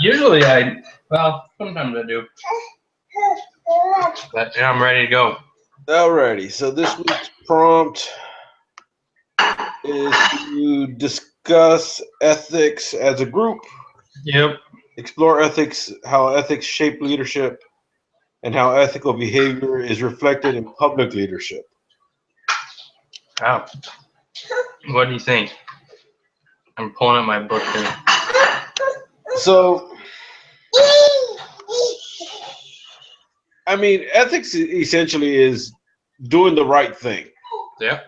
Usually sometimes I do. But yeah, I'm ready to go. Alrighty, so this week's prompt is to discuss ethics as a group, Yep. explore ethics, how ethics shape leadership, and how ethical behavior is reflected in public leadership. Wow. What do you think? I'm pulling up my book here. So, I mean, ethics essentially is doing the right thing. Yep.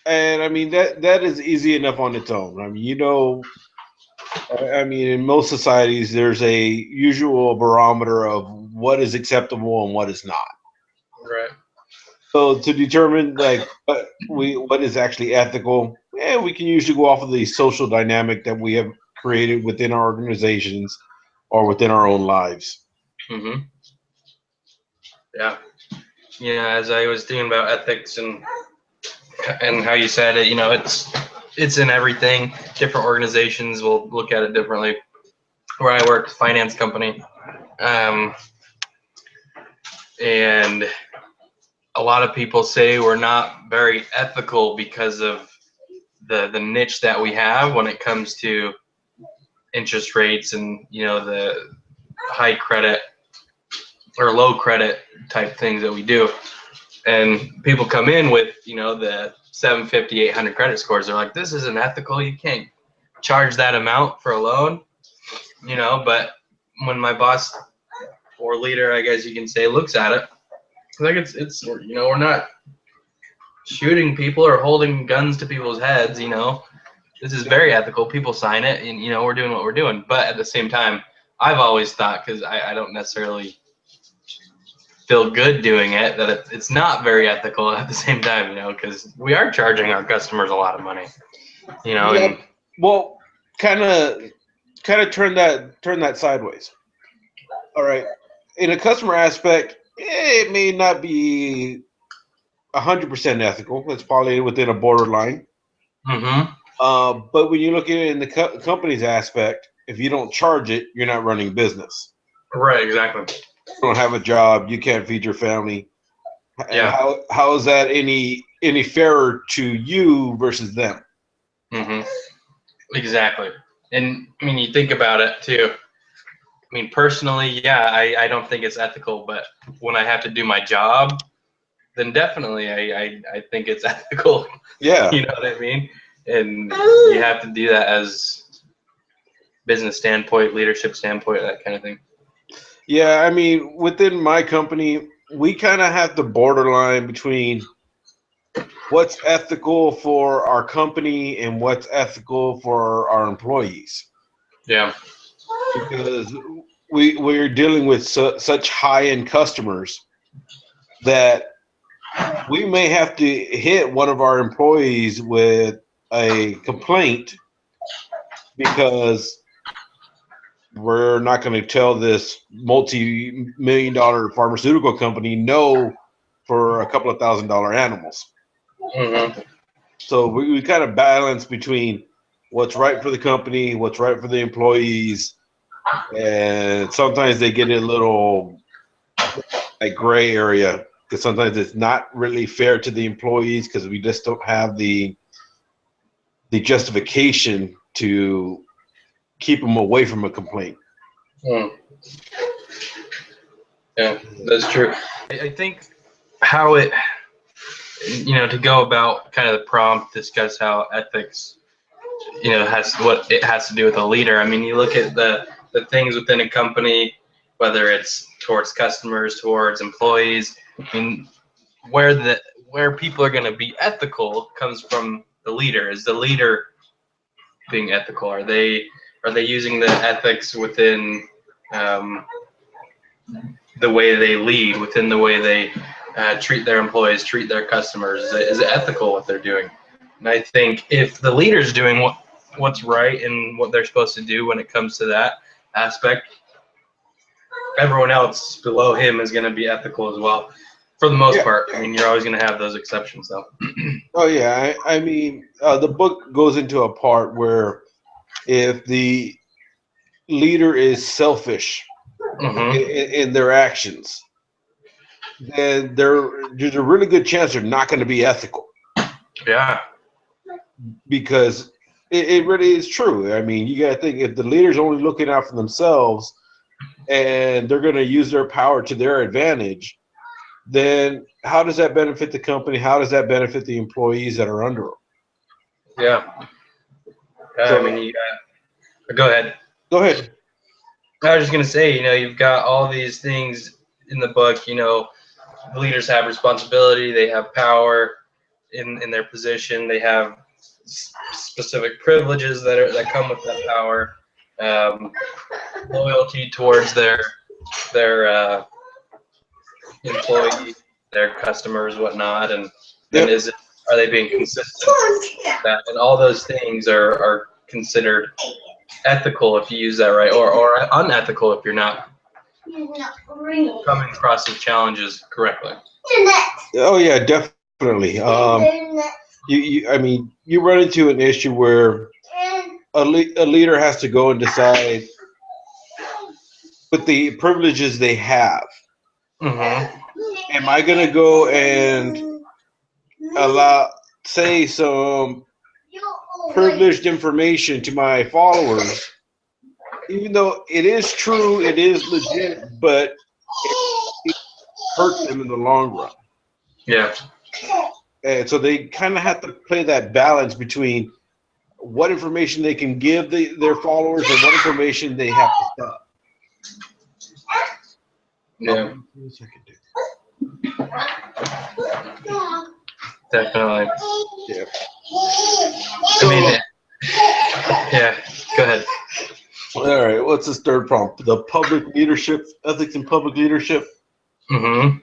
And I mean that is easy enough on its own. I mean, in most societies, there's a usual barometer of what is acceptable and what is not. Right. So to determine what is actually ethical, we can usually go off of the social dynamic that we have created within our organizations or within our own lives. Mm-hmm. Yeah. As I was thinking about ethics and how you said it, it's in everything. Different organizations will look at it differently. Where I work, finance company, and a lot of people say we're not very ethical because of the niche that we have when it comes to interest rates and the high credit or low credit type things that we do. And people come in with the 750, 800 credit scores. They're like, this isn't ethical. You can't charge that amount for a loan. But when my boss or leader, I guess you can say, looks at it, like it's we're not shooting people or holding guns to people's heads. This is very ethical. People sign it, and we're doing what we're doing. But at the same time, I've always thought, because I don't necessarily feel good doing it, that it's not very ethical at the same time. Because we are charging our customers a lot of money. Yeah, And well, kind of turn that sideways. All right, in a customer aspect, it may not be 100% ethical. It's probably within a borderline. mm-hmm. But when you look at it in the company's aspect, if you don't charge it, you're not running business. Right, exactly. You don't have a job. You can't feed your family. And Yeah. how is that any fairer to you versus them? Mm-hmm. Exactly. And I mean, you think about it too. I mean, personally, yeah, I don't think it's ethical, but when I have to do my job, then definitely I think it's ethical. Yeah. You know what I mean? And you have to do that as business standpoint, leadership standpoint, that kind of thing. Yeah, I mean, within my company, we kind of have the borderline between what's ethical for our company and what's ethical for our employees. Yeah. Because we're dealing with such high-end customers that we may have to hit one of our employees with a complaint because we're not going to tell this multi-million-dollar pharmaceutical company no for a couple of $1,000 animals. Mm-hmm. So we kind of balance between what's right for the company, what's right for the employees, and sometimes they get a little like gray area because sometimes it's not really fair to the employees because we just don't have the justification to keep them away from a complaint. Mm. Yeah, that's true. I think how it, to go about kind of the prompt, discuss how ethics, has what it has to do with a leader. I mean, you look at the things within a company, whether it's towards customers, towards employees. I mean, where people are going to be ethical comes from the leader. Is the leader being ethical? Are they using the ethics within the way they lead, within the way they treat their employees, treat their customers? Is it ethical what they're doing? And I think if the leader's doing what's right and what they're supposed to do when it comes to that aspect, everyone else below him is going to be ethical as well, for the most part. I mean, you're always going to have those exceptions, though. Oh yeah, I mean, the book goes into a part where if the leader is selfish in their actions, then there's a really good chance they're not going to be ethical. Yeah. Because it really is true. I mean, you got to think, if the leader's only looking out for themselves and they're going to use their power to their advantage, then how does that benefit the company? How does that benefit the employees that are under them? Yeah. So, I mean, go ahead. Go ahead. I was just going to say, you've got all these things in the book. The leaders have responsibility. They have power in their position. They have specific privileges that come with that power. Loyalty towards their employees, their customers, whatnot, and are they being consistent? That and all those things are considered ethical if you use that right, or unethical if you're not coming across the challenges correctly. Oh yeah, definitely. I mean, you run into an issue where a leader has to go and decide with the privileges they have. Am I going to go and say some privileged information to my followers, even though it is true, it is legit, but it hurts them in the long run? Yeah. And so they kind of have to play that balance between what information they can give their followers and what information they have to stop. Yeah. Definitely. Yeah. I mean, yeah. Go ahead. All right. What's this third prompt? The public leadership, ethics in public leadership. I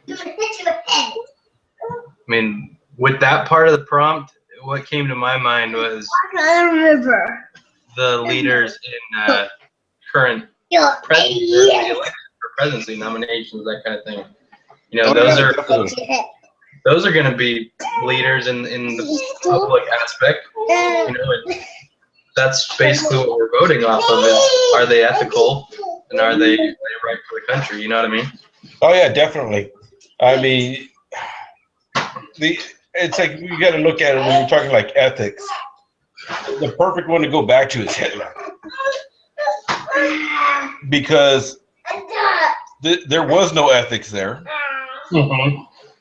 mean, with that part of the prompt, what came to my mind was the leaders in current presidency nominations, that kind of thing. Those are going to be leaders in the public aspect. And that's basically what we're voting off of: is are they ethical and are they right for the country? You know what I mean? Oh yeah, definitely. I mean, it's like you got to look at it when you're talking like ethics. The perfect one to go back to is Hitler, because there was no ethics there.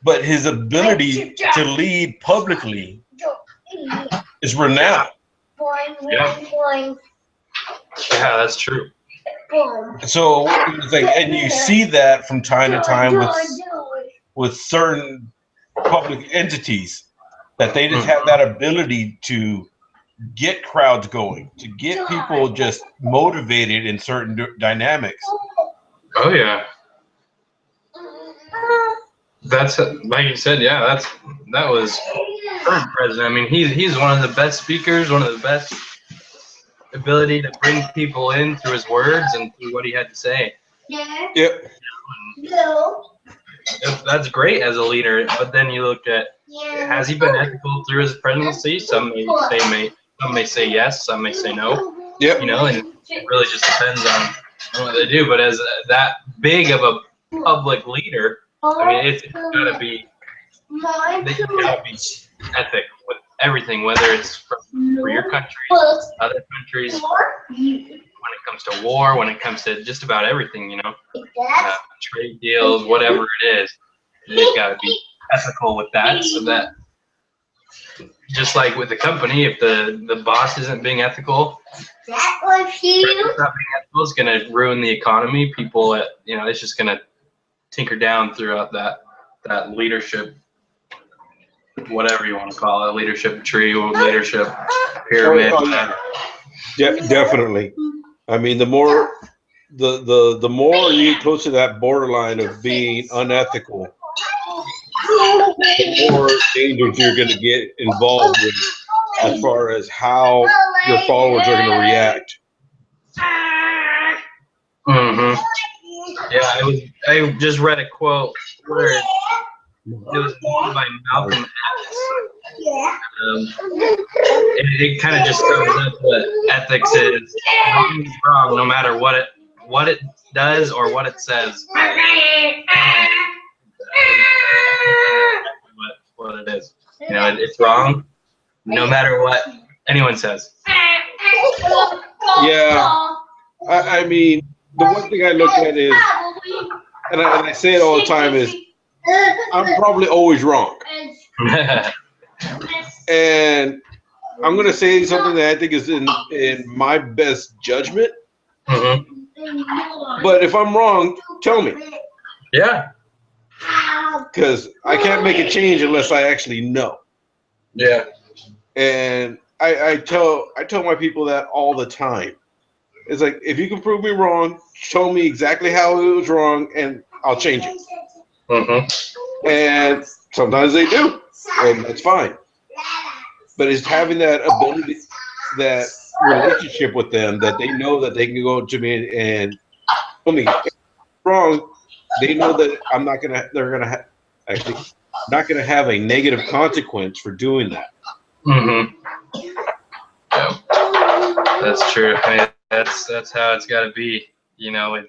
But his ability to lead publicly is renowned. Yeah, that's true. So it's like, and you see that from time to time with certain public entities, that they just have that ability to get crowds going, to get people just motivated in certain dynamics. Oh yeah. That's like you said, yeah. That was current president. I mean, he's one of the best speakers, one of the best ability to bring people in through his words and through what he had to say. Yep. That's great as a leader. But then you look at, has he been ethical through his presidency? Some may say yes, some may say no. Yep. And it really just depends on what they do. But as that big of a public leader, I mean, it's gotta be ethic with everything, whether it's for your country, other countries, when it comes to war, when it comes to just about everything, trade deals, whatever it is, they've got to be ethical with that. So that, just like with the company, if the boss isn't being ethical, not being ethical is going to ruin the economy. People, it's just going to tinker down throughout that leadership, whatever you want to call it, leadership tree or leadership pyramid. Definitely. I mean, the more the more you get close to that borderline of being unethical, the more dangers you're going to get involved with as far as how your followers are going to react. Yeah, I just read a quote where It was by Malcolm X. It kind of just sums up what ethics is. Wrong is wrong, no matter what it does or what it says. What it is. You know, it's wrong, no matter what anyone says. Yeah, I mean, the one thing I look at is, and I say it all the time, is I'm probably always wrong. And I'm going to say something that I think is in my best judgment. Mm-hmm. But if I'm wrong, tell me. Yeah. Because I can't make a change unless I actually know. Yeah. And I tell my people that all the time. It's like, if you can prove me wrong, show me exactly how it was wrong, and I'll change it. Mm-hmm. And sometimes they do, and that's fine. But it's having that ability, that relationship with them, that they know that they can go to me and tell me if I'm wrong. They know that I'm not gonna. They're gonna actually not gonna have a negative consequence for doing that. Mm-hmm. Yeah. That's true. I mean, that's how it's got to be. You know, if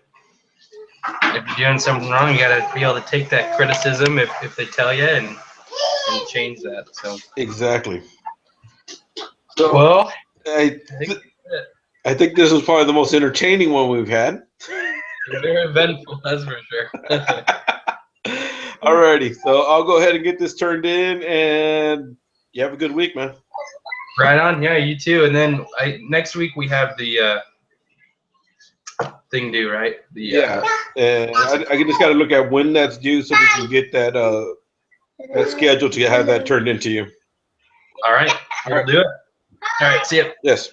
you're doing something wrong, you got to be able to take that criticism if they tell you and change that. So Exactly. So, well, I think this was probably the most entertaining one we've had. Very eventful, that's for sure. Alrighty, so I'll go ahead and get this turned in, and you have a good week, man. Right on, yeah, you too. And then next week we have the thing due, right? Yeah, and I just got to look at when that's due so we can get that schedule to have that turned into you. All right, we'll do it. All right, see ya. Yes.